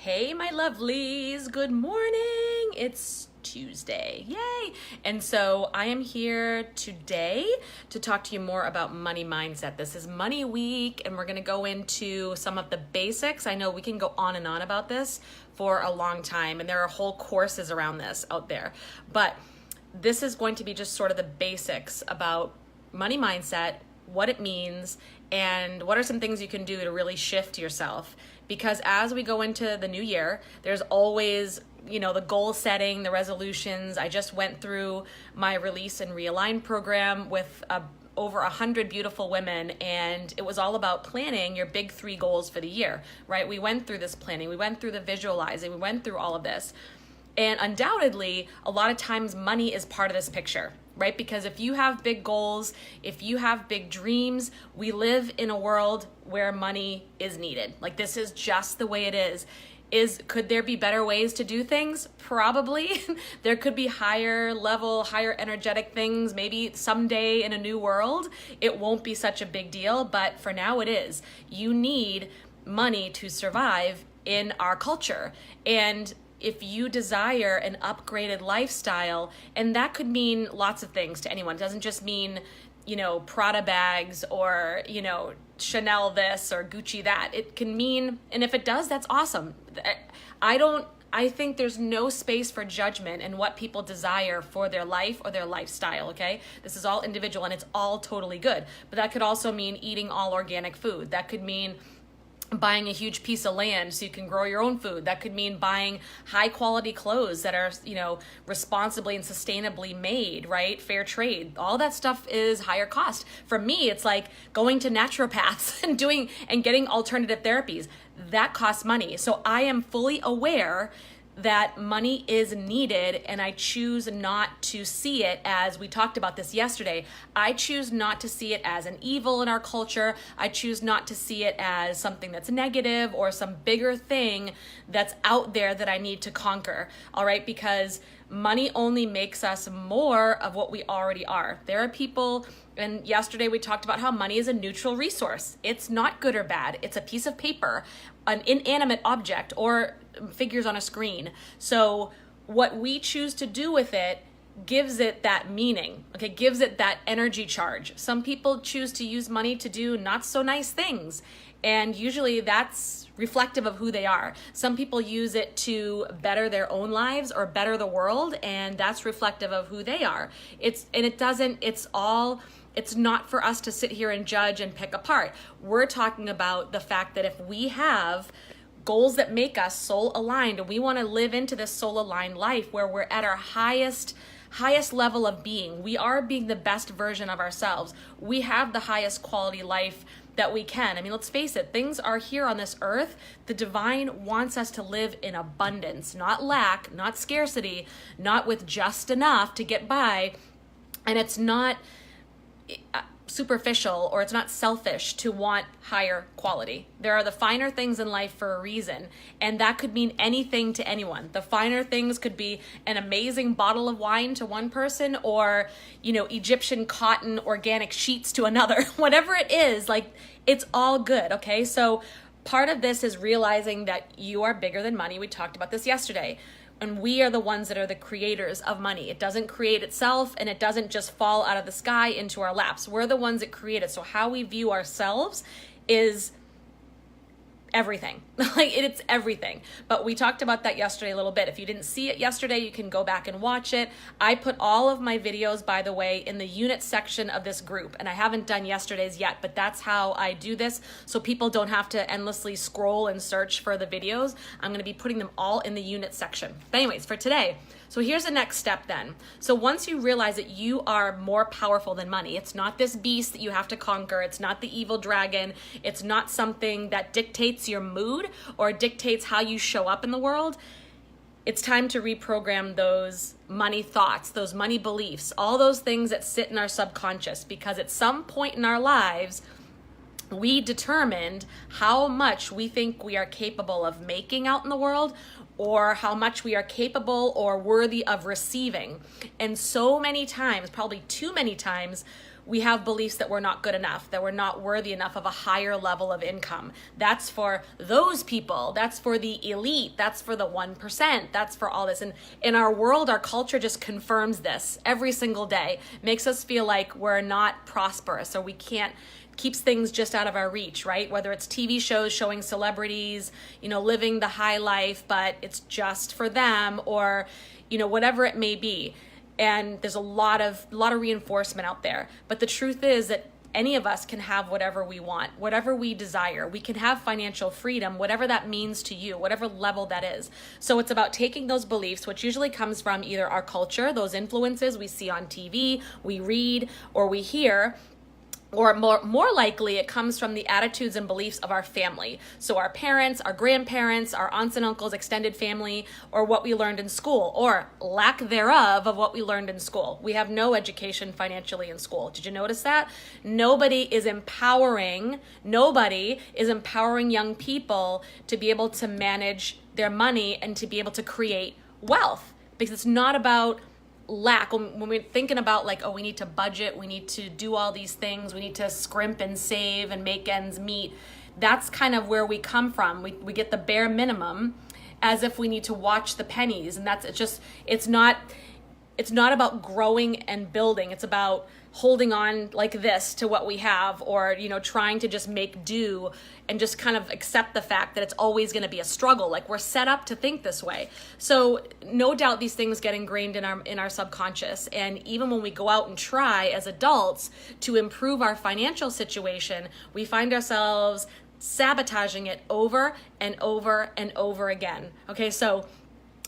Hey, my lovelies, good morning. It's Tuesday, yay. And so I am here today to talk to you more about money mindset. This is Money Week, and we're going to go into some of the basics. I know we can go on and on about this for a long time, and there are whole courses around this out there. But this is going to be just sort of the basics about money mindset, what it means, and what are some things you can do to really shift yourself. Because as we go into the new year, there's always, the goal setting, the resolutions. I just went through my Release and Realign program with over 100 beautiful women, and it was all about planning your big 3 goals for the year, right? We went through this planning, we went through the visualizing, we went through all of this. And undoubtedly, a lot of times money is part of this picture, right? Because if you have big goals, if you have big dreams, we live in a world where money is needed. Like, this is just the way it is. Could there be better ways to do things? Probably. There could be higher level, higher energetic things. Maybe someday in a new world, it won't be such a big deal, but for now it is. You need money to survive in our culture. And if you desire an upgraded lifestyle, and that could mean lots of things to anyone. It doesn't just mean, Prada bags or, Chanel this or Gucci that. It can mean, and if it does, that's awesome. I think there's no space for judgment in what people desire for their life or their lifestyle, okay? This is all individual and it's all totally good. But that could also mean eating all organic food. That could mean buying a huge piece of land so you can grow your own food. That could mean buying high quality clothes that are, responsibly and sustainably made, right? Fair trade. All that stuff is higher cost. For me, it's like going to naturopaths and getting alternative therapies. That costs money. So I am fully aware that money is needed, and I choose not to see it as, we talked about this yesterday, I choose not to see it as an evil in our culture. I choose not to see it as something that's negative or some bigger thing that's out there that I need to conquer, all right? Because money only makes us more of what we already are. There are people, and yesterday we talked about how money is a neutral resource. It's not good or bad. It's a piece of paper, an inanimate object, or figures on a screen. So what we choose to do with it gives it that meaning, okay, gives it that energy charge. Some people choose to use money to do not so nice things, and usually that's reflective of who they are. Some people use it to better their own lives or better the world, and that's reflective of who they are. It's not for us to sit here and judge and pick apart. We're talking about the fact that if we have goals that make us soul aligned, and we want to live into this soul aligned life where we're at our highest level of being, we are being the best version of ourselves, we have the highest quality life that we can. I mean, let's face it, things are here on this earth. The divine wants us to live in abundance, not lack, not scarcity, not with just enough to get by. And it's not superficial, or it's not selfish to want higher quality. There are the finer things in life for a reason, and that could mean anything to anyone. The finer things could be an amazing bottle of wine to one person, or Egyptian cotton organic sheets to another. Whatever it is, like, it's all good, okay? So part of this is realizing that you are bigger than money. We talked about this yesterday. And we are the ones that are the creators of money. It doesn't create itself, and it doesn't just fall out of the sky into our laps. We're the ones that create it. So how we view ourselves is everything. Like, it's everything. But we talked about that yesterday a little bit. If you didn't see it yesterday, you can go back and watch it. I put all of my videos, by the way, in the unit section of this group, and I haven't done yesterday's yet, but that's how I do this, so people don't have to endlessly scroll and search for the videos. I'm going to be putting them all in the unit section. But anyways, for today, so here's the next step then. So once you realize that you are more powerful than money, it's not this beast that you have to conquer, it's not the evil dragon, it's not something that dictates your mood or dictates how you show up in the world, it's time to reprogram those money thoughts, those money beliefs, all those things that sit in our subconscious, because at some point in our lives, we determined how much we think we are capable of making out in the world, or how much we are capable or worthy of receiving. And so many times, probably too many times, we have beliefs that we're not good enough, that we're not worthy enough of a higher level of income. That's for those people. That's for the elite. That's for the 1%. That's for all this. And in our world, our culture just confirms this every single day, makes us feel like we're not prosperous, or we can't, keeps things just out of our reach, right? Whether it's TV shows showing celebrities, living the high life, but it's just for them, or, whatever it may be. And there's a lot of reinforcement out there. But the truth is that any of us can have whatever we want, whatever we desire. We can have financial freedom, whatever that means to you, whatever level that is. So it's about taking those beliefs, which usually comes from either our culture, those influences we see on TV, we read, or we hear, or more likely it comes from the attitudes and beliefs of our family. So our parents, our grandparents, our aunts and uncles, extended family, or what we learned in school, or lack thereof of what we learned in school. We have no education financially in school. Did you notice that? Nobody is empowering young people to be able to manage their money and to be able to create wealth, because it's not about lack. When we're thinking about we need to budget, we need to do all these things, we need to scrimp and save and make ends meet, that's kind of where we come from. We get the bare minimum as if we need to watch the pennies, and it's not about growing and building. It's about holding on like this to what we have, or trying to just make do and just kind of accept the fact that it's always going to be a struggle. Like, we're set up to think this way. So no doubt these things get ingrained in our subconscious, and even when we go out and try as adults to improve our financial situation, we find ourselves sabotaging it over and over and over again. Okay, so,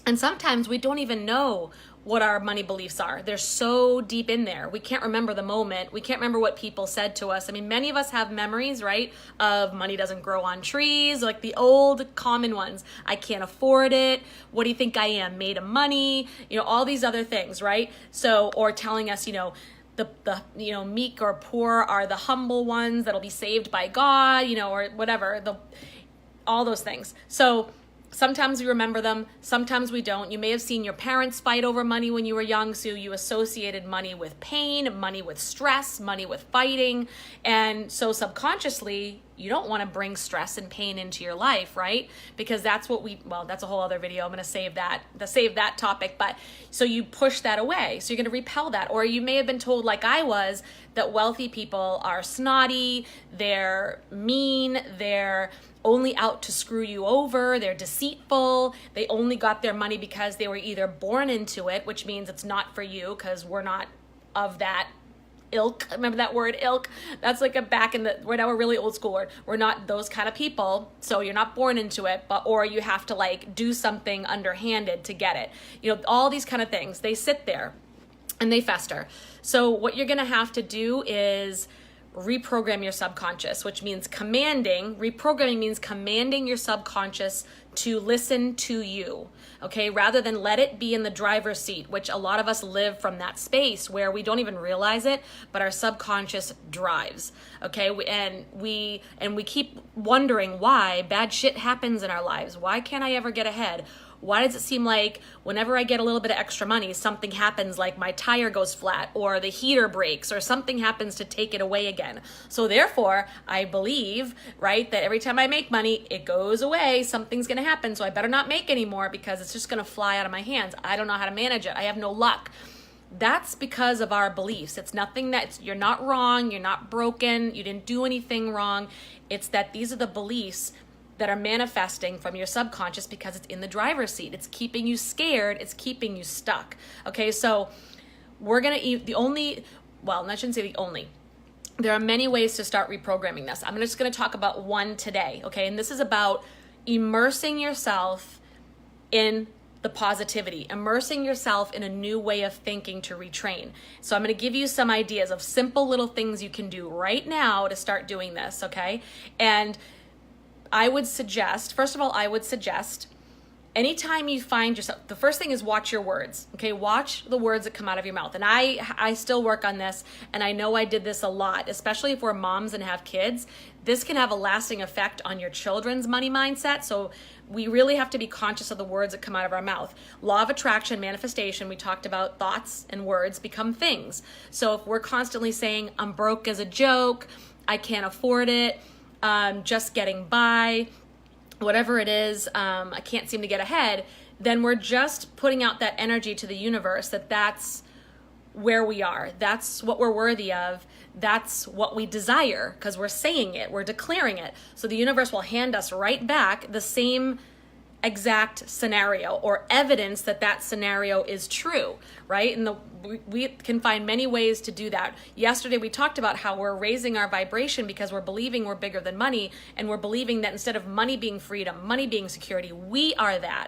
and sometimes we don't even know what our money beliefs are. They're so deep in there. We can't remember the moment. We can't remember what people said to us. I mean, many of us have memories, right, of money doesn't grow on trees, like the old common ones. I can't afford it. What do you think I am, made of money? All these other things, right? So, or telling us, the meek or poor are the humble ones that'll be saved by God, or whatever, all those things. So sometimes we remember them, sometimes we don't. You may have seen your parents fight over money when you were young, so you associated money with pain, money with stress, money with fighting. And so subconsciously, you don't want to bring stress and pain into your life, right? Because that's that's a whole other video. I'm going to save that topic. But so you push that away. So you're going to repel that. Or you may have been told, like I was, that wealthy people are snotty, they're mean, they're only out to screw you over, they're deceitful, they only got their money because they were either born into it, which means it's not for you because we're not of that ilk. Remember that word, ilk? That's like we're now a really old school word. We're not those kind of people, so you're not born into it, or you have to do something underhanded to get it. All these kind of things, they sit there and they fester. So what you're gonna have to do is reprogram your subconscious, which means reprogramming means commanding your subconscious to listen to you, okay? Rather than let it be in the driver's seat, which a lot of us live from that space where we don't even realize it, but our subconscious drives, okay? And we keep wondering why bad shit happens in our lives. Why can't I ever get ahead? Why does it seem like whenever I get a little bit of extra money, something happens, like my tire goes flat or the heater breaks or something happens to take it away again? So therefore, I believe, right, that every time I make money, it goes away, something's gonna happen, so I better not make any more because it's just gonna fly out of my hands. I don't know how to manage it. I have no luck. That's because of our beliefs. It's nothing you're not wrong, you're not broken, you didn't do anything wrong. It's that these are the beliefs that are manifesting from your subconscious because it's in the driver's seat. It's keeping you scared. It's keeping you stuck. Okay, so we're going to I shouldn't say the only. There are many ways to start reprogramming this. I'm just going to talk about one today, okay? And this is about immersing yourself in the positivity, immersing yourself in a new way of thinking to retrain. So I'm going to give you some ideas of simple little things you can do right now to start doing this, okay? And I would suggest anytime you find yourself, the first thing is watch your words, okay? Watch the words that come out of your mouth. And I still work on this, and I know I did this a lot, especially if we're moms and have kids. This can have a lasting effect on your children's money mindset. So we really have to be conscious of the words that come out of our mouth. Law of attraction, manifestation, we talked about thoughts and words become things. So if we're constantly saying, I'm broke as a joke, I can't afford it, just getting by, whatever it is, I can't seem to get ahead, then we're just putting out that energy to the universe that that's where we are. That's what we're worthy of. That's what we desire, because we're saying it, we're declaring it. So the universe will hand us right back the same exact scenario or evidence that that scenario is true, right? And we can find many ways to do that. Yesterday we talked about how we're raising our vibration because we're believing we're bigger than money, and we're believing that instead of money being freedom, money being security, we are that.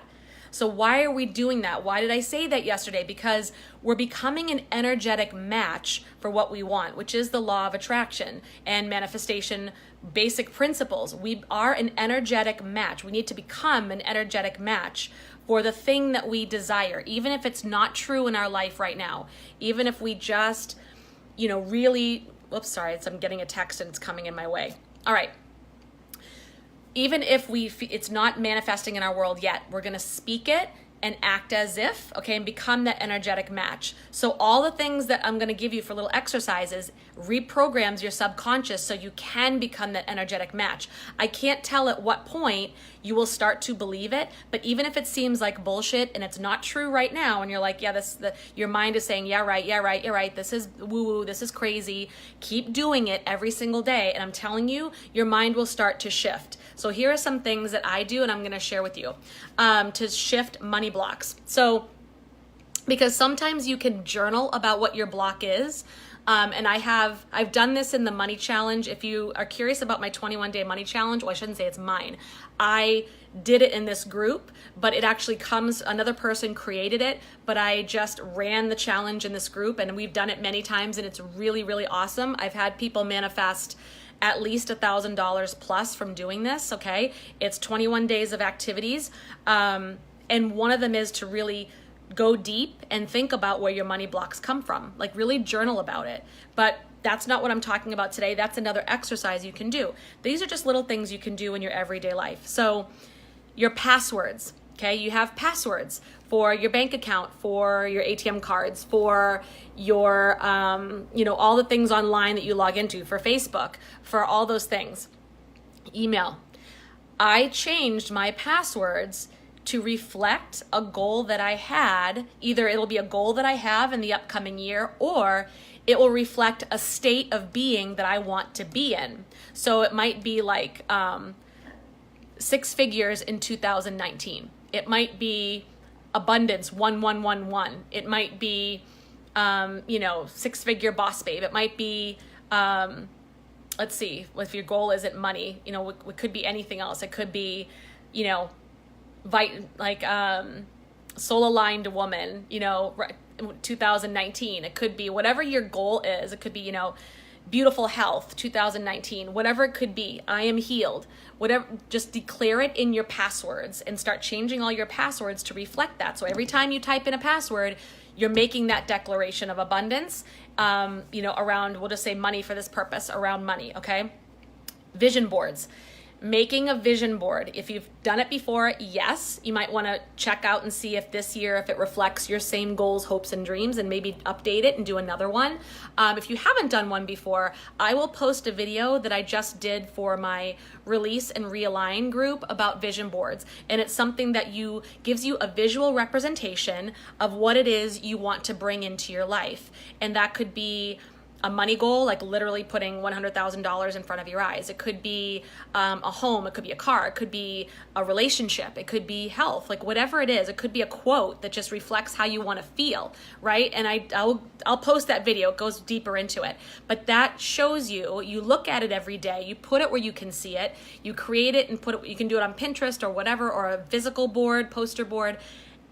So why are we doing that? Why did I say that yesterday? Because we're becoming an energetic match for what we want, which is the law of attraction and manifestation basic principles. We are an energetic match. We need to become an energetic match for the thing that we desire, even if it's not true in our life right now. Even if we just, really, oops, sorry, I'm getting a text and it's coming in my way. All right. Even if it's not manifesting in our world yet, we're going to speak it and act as if, okay, and become that energetic match. So all the things that I'm going to give you for little exercises reprograms your subconscious so you can become that energetic match. I can't tell at what point you will start to believe it, but even if it seems like bullshit and it's not true right now, and you're like, yeah, your mind is saying, yeah, right, this is woo-woo, this is crazy, keep doing it every single day, and I'm telling you, your mind will start to shift. So here are some things that I do and I'm going to share with you to shift money blocks. So because sometimes you can journal about what your block is. And I've done this in the money challenge. If you are curious about my 21-day money challenge, well, I shouldn't say it's mine. I did it in this group, but it actually another person created it, but I just ran the challenge in this group, and we've done it many times, and it's really, really awesome. I've had people manifest at least $1,000 plus from doing this, okay? It's 21 days of activities. And one of them is to really go deep and think about where your money blocks come from. Like really journal about it. But that's not what I'm talking about today. That's another exercise you can do. These are just little things you can do in your everyday life. So your passwords, okay? You have passwords for your bank account, for your ATM cards, for your, all the things online that you log into, for Facebook, for all those things. Email. I changed my passwords to reflect a goal that I had. Either it'll be a goal that I have in the upcoming year, or it will reflect a state of being that I want to be in. So it might be like 6 figures in 2019. It might be abundance 1111. It might be 6-figure boss babe. It might be let's see, if your goal isn't money, it could be anything else. It could be soul aligned woman, 2019. It could be whatever your goal is. It could be, beautiful health, 2019, whatever it could be. I am healed, whatever, just declare it in your passwords and start changing all your passwords to reflect that. So every time you type in a password, you're making that declaration of abundance, around, we'll just say money for this purpose, around money, okay? Vision boards. Making a vision board. If you've done it before, yes, you might want to check out and see if this year, if it reflects your same goals, hopes, and dreams, and maybe update it and do another one. If you haven't done one before, I will post a video that I just did for my Release and Realign group about vision boards. And it's something that gives you a visual representation of what it is you want to bring into your life. And that could be a money goal, like literally putting $100,000 in front of your eyes. It could be a home, it could be a car, it could be a relationship, it could be health, like whatever it is. It could be a quote that just reflects how you want to feel, right? And I'll post that video. It goes deeper into it. But that shows you look at it every day, you put it where you can see it, you create it and put it, you can do it on Pinterest or whatever, or a physical board, poster board.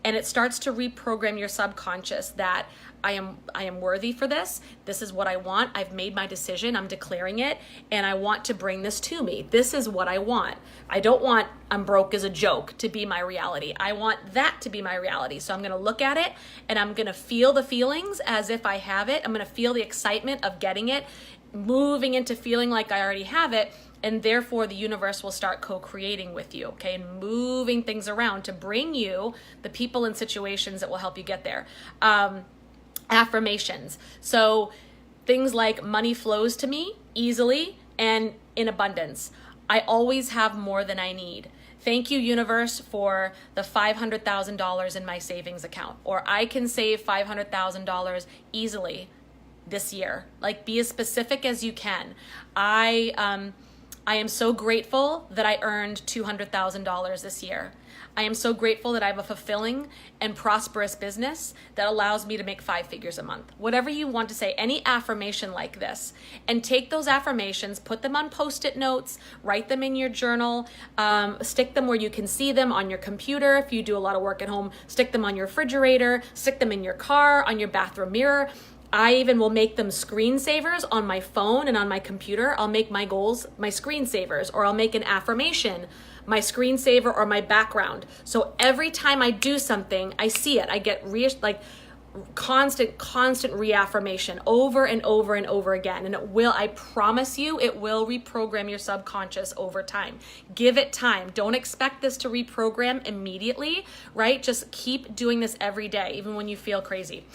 And it starts to reprogram your subconscious that I am worthy for this. This is what I want. I've made my decision. I'm declaring it, and I want to bring this to me. This is what I want. I don't want I'm broke as a joke to be my reality. I want that to be my reality. So I'm going to look at it, and I'm going to feel the feelings as if I have it. I'm going to feel the excitement of getting it, moving into feeling like I already have it. And therefore, the universe will start co-creating with you, okay, and moving things around to bring you the people and situations that will help you get there. Affirmations. So things like money flows to me easily and in abundance. I always have more than I need. Thank you, universe, for the $500,000 in my savings account. Or I can save $500,000 easily this year. Like, be as specific as you can. I am so grateful that I earned $200,000 this year. I am so grateful that I have a fulfilling and prosperous business that allows me to make 5 figures a month. Whatever you want to say, any affirmation like this, and take those affirmations, put them on Post-it notes, write them in your journal, stick them where you can see them on your computer. If you do a lot of work at home, stick them on your refrigerator, stick them in your car, on your bathroom mirror. I even will make them screensavers on my phone and on my computer. I'll make my goals my screensavers, or I'll make an affirmation my screensaver or my background. So every time I do something, I see it. I get constant reaffirmation over and over and over again. And it will, I promise you, it will reprogram your subconscious over time. Give it time. Don't expect this to reprogram immediately, right? Just keep doing this every day, even when you feel crazy.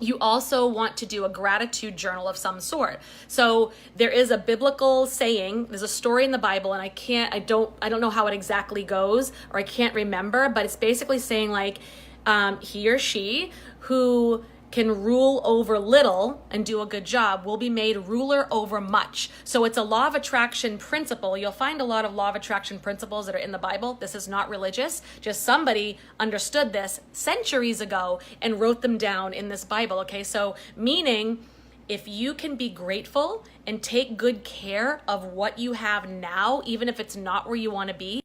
You also want to do a gratitude journal of some sort. So there is a biblical saying, there's a story in the Bible, and I don't know how it exactly goes, or I can't remember, but it's basically saying like, he or she who can rule over little and do a good job will be made ruler over much. So it's a law of attraction principle. You'll find a lot of law of attraction principles that are in the Bible. This is not religious. Just somebody understood this centuries ago and wrote them down in this Bible. Okay, so meaning if you can be grateful and take good care of what you have now, even if it's not where you want to be,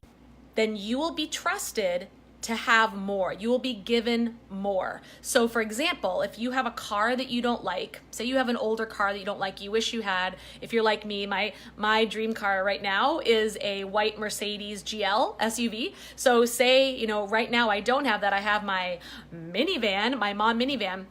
then you will be trusted to have more. You will be given more. So for example, if you have a car that you don't like, say you have an older car that you don't like, you wish you had, if you're like me, my dream car right now is a white Mercedes GL SUV. So say, right now I don't have that. I have my minivan, my mom minivan,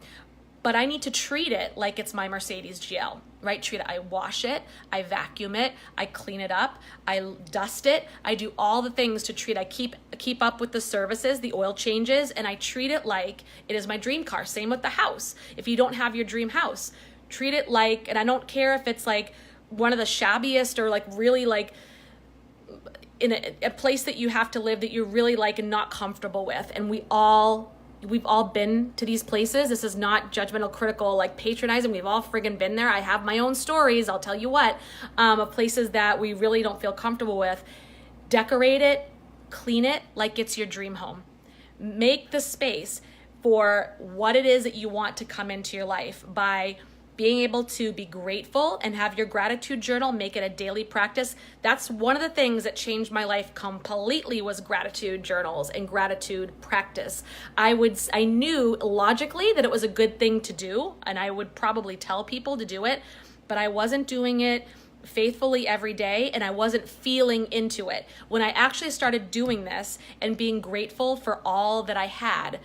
but I need to treat it like it's my Mercedes GL, right? Treat it. I wash it, I vacuum it, I clean it up, I dust it, I do all the things to treat. I keep up with the services, the oil changes, and I treat it like it is my dream car. Same with the house. If you don't have your dream house, treat it like, and I don't care if it's like one of the shabbiest or like really like in a place that you have to live that you're really like and not comfortable with. And we've all been to these places. This is not judgmental, critical, like patronizing. We've all friggin' been there. I have my own stories, I'll tell you what, of places that we really don't feel comfortable with. Decorate it, clean it like it's your dream home. Make the space for what it is that you want to come into your life by being able to be grateful and have your gratitude journal, make it a daily practice. That's one of the things that changed my life completely, was gratitude journals and gratitude practice. I knew logically that it was a good thing to do, and I would probably tell people to do it, but I wasn't doing it faithfully every day, and I wasn't feeling into it. When I actually started doing this and being grateful for all that I had,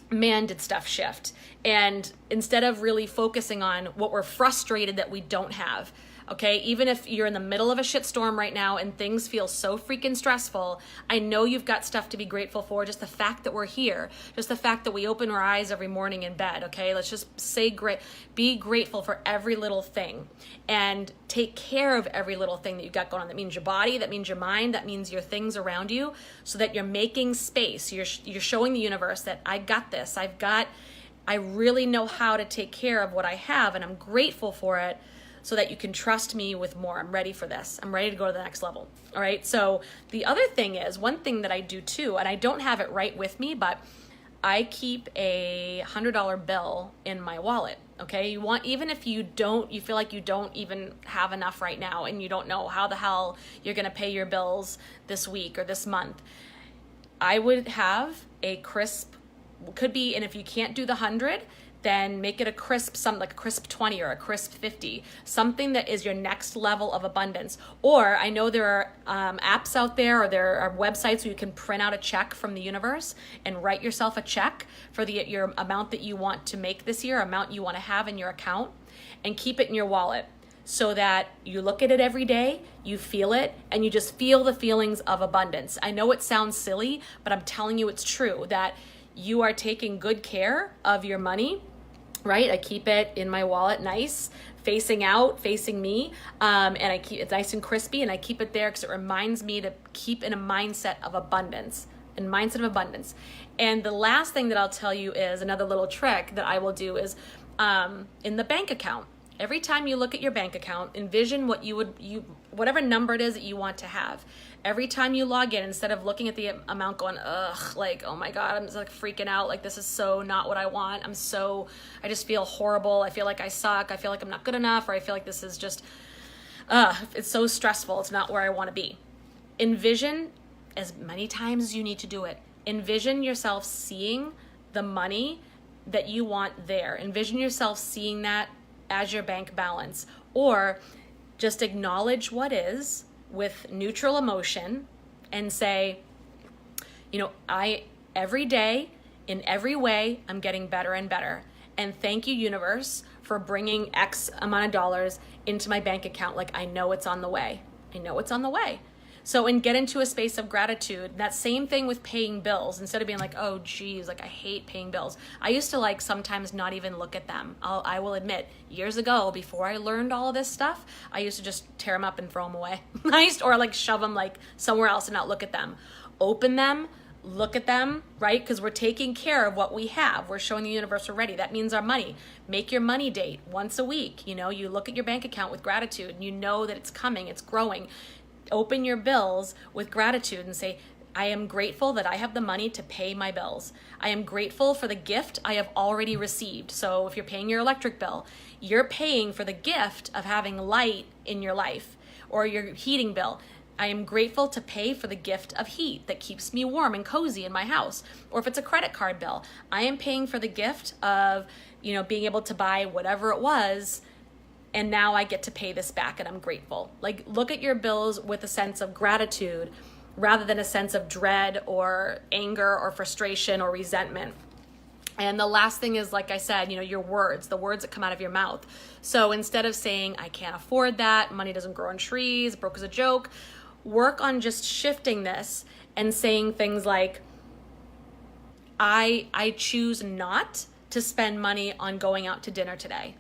man, did stuff shift. And instead of really focusing on what we're frustrated that we don't have, okay, even if you're in the middle of a shitstorm right now and things feel so freaking stressful, I know you've got stuff to be grateful for. Just the fact that we're here, just the fact that we open our eyes every morning in bed, okay? Let's just say be grateful for every little thing and take care of every little thing that you've got going on. That means your body, that means your mind, that means your things around you, so that you're making space. You're showing the universe that I got this. I really know how to take care of what I have, and I'm grateful for it, so that you can trust me with more. I'm ready for this. I'm ready to go to the next level. All right. So the other thing is, one thing that I do too, and I don't have it right with me, but I keep a $100 bill in my wallet. Okay. Even if you feel like you don't even have enough right now, and you don't know how the hell you're going to pay your bills this week or this month, I would have a crisp, could be, and if you can't do the 100, then make it a crisp, something like a crisp 20 or a crisp 50, something that is your next level of abundance. Or I know there are apps out there, or there are websites where you can print out a check from the universe and write yourself a check for your amount that you want to make this year, amount you want to have in your account, and keep it in your wallet so that you look at it every day, you feel it, and you just feel the feelings of abundance. I know it sounds silly, but I'm telling you it's true, that you are taking good care of your money, right? I keep it in my wallet nice, facing out, facing me, and I keep it nice and crispy, and I keep it there because it reminds me to keep in a mindset of abundance. And the last thing that I'll tell you is another little trick that I will do is in the bank account. Every time you look at your bank account, envision what whatever number it is that you want to have. Every time you log in, instead of looking at the amount going, ugh, like, oh my God, I'm just like freaking out. Like, this is so not what I want. I just feel horrible. I feel like I suck. I feel like I'm not good enough. Or I feel like this is just, it's so stressful. It's not where I want to be. Envision, as many times as you need to do it, envision yourself seeing the money that you want there. Envision yourself seeing that as your bank balance, or just acknowledge what is with neutral emotion and say, every day, in every way, I'm getting better and better. And thank you, universe, for bringing X amount of dollars into my bank account. Like, I know it's on the way. And get into a space of gratitude. That same thing with paying bills. Instead of being like, oh geez, like I hate paying bills. I used to sometimes not even look at them. I will admit, years ago, before I learned all of this stuff, I used to just tear them up and throw them away. Or shove them somewhere else and not look at them. Open them, look at them, right? Because we're taking care of what we have. We're showing the universe we're ready. That means our money. Make your money date once a week. You look at your bank account with gratitude and you know that it's coming, it's growing. Open your bills with gratitude and say, I am grateful that I have the money to pay my bills. I am grateful for the gift I have already received. So if you're paying your electric bill, you're paying for the gift of having light in your life, or your heating bill. I am grateful to pay for the gift of heat that keeps me warm and cozy in my house. Or if it's a credit card bill, I am paying for the gift of, being able to buy whatever it was, and now I get to pay this back and I'm grateful. Look at your bills with a sense of gratitude rather than a sense of dread or anger or frustration or resentment. And the last thing is, like I said, your words, the words that come out of your mouth. So instead of saying, I can't afford that, money doesn't grow on trees, broke as a joke, work on just shifting this and saying things like, I choose not to spend money on going out to dinner today.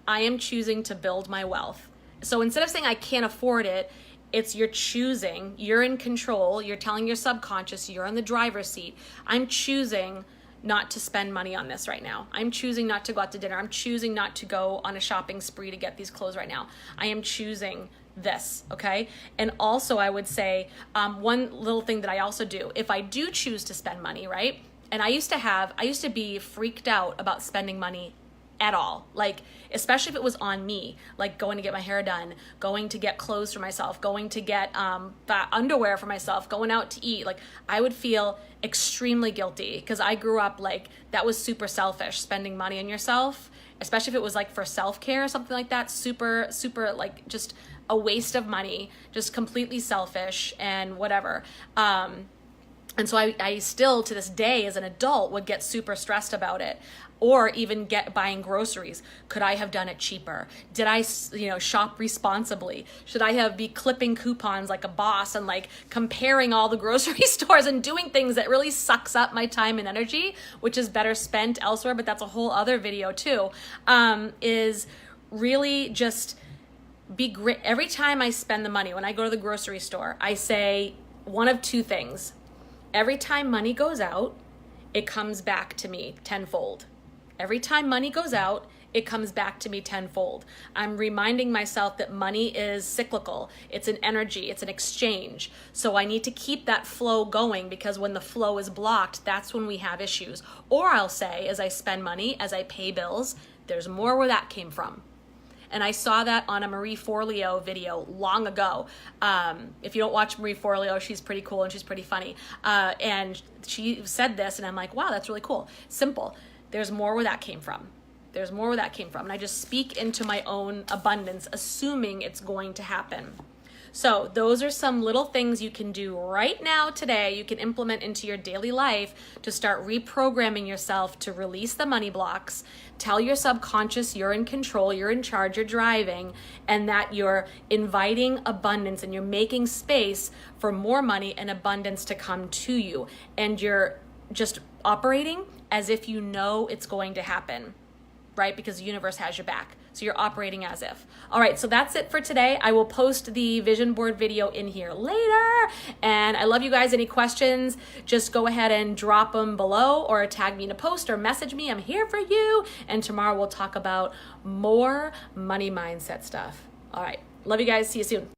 I am choosing to build my wealth. So instead of saying I can't afford it, it's you're choosing, you're in control, you're telling your subconscious, you're in the driver's seat. I'm choosing not to spend money on this right now. I'm choosing not to go out to dinner. I'm choosing not to go on a shopping spree to get these clothes right now. I am choosing this, okay? And also I would say one little thing that I also do, if I do choose to spend money, right? And I used to be freaked out about spending money at all, especially if it was on me, going to get my hair done, going to get clothes for myself, going to get underwear for myself, going out to eat. I would feel extremely guilty because I grew up that was super selfish, spending money on yourself, especially if it was for self-care or something like that. Super just a waste of money, just completely selfish and whatever. And so I still, to this day, as an adult, would get super stressed about it. Or even buying groceries. Could I have done it cheaper? Did I, shop responsibly? Should I be clipping coupons like a boss and comparing all the grocery stores and doing things that really sucks up my time and energy, which is better spent elsewhere, but that's a whole other video too, is really just be great. Every time I spend the money, when I go to the grocery store, I say one of two things. Every time money goes out, it comes back to me tenfold. Every time money goes out, it comes back to me tenfold. I'm reminding myself that money is cyclical. It's an energy, it's an exchange. So I need to keep that flow going, because when the flow is blocked, that's when we have issues. Or I'll say, as I spend money, as I pay bills, there's more where that came from. And I saw that on a Marie Forleo video long ago. If you don't watch Marie Forleo, she's pretty cool and she's pretty funny. And she said this, and I'm like, wow, that's really cool. Simple. There's more where that came from. There's more where that came from. And I just speak into my own abundance, assuming it's going to happen. So those are some little things you can do right now today. You can implement into your daily life to start reprogramming yourself to release the money blocks. Tell your subconscious you're in control, you're in charge, you're driving, and that you're inviting abundance and you're making space for more money and abundance to come to you. And you're just operating as if you know it's going to happen, right? Because the universe has your back. So you're operating as if. All right, so that's it for today. I will post the vision board video in here later. And I love you guys. Any questions, just go ahead and drop them below or tag me in a post or message me. I'm here for you. And tomorrow we'll talk about more money mindset stuff. All right, love you guys. See you soon.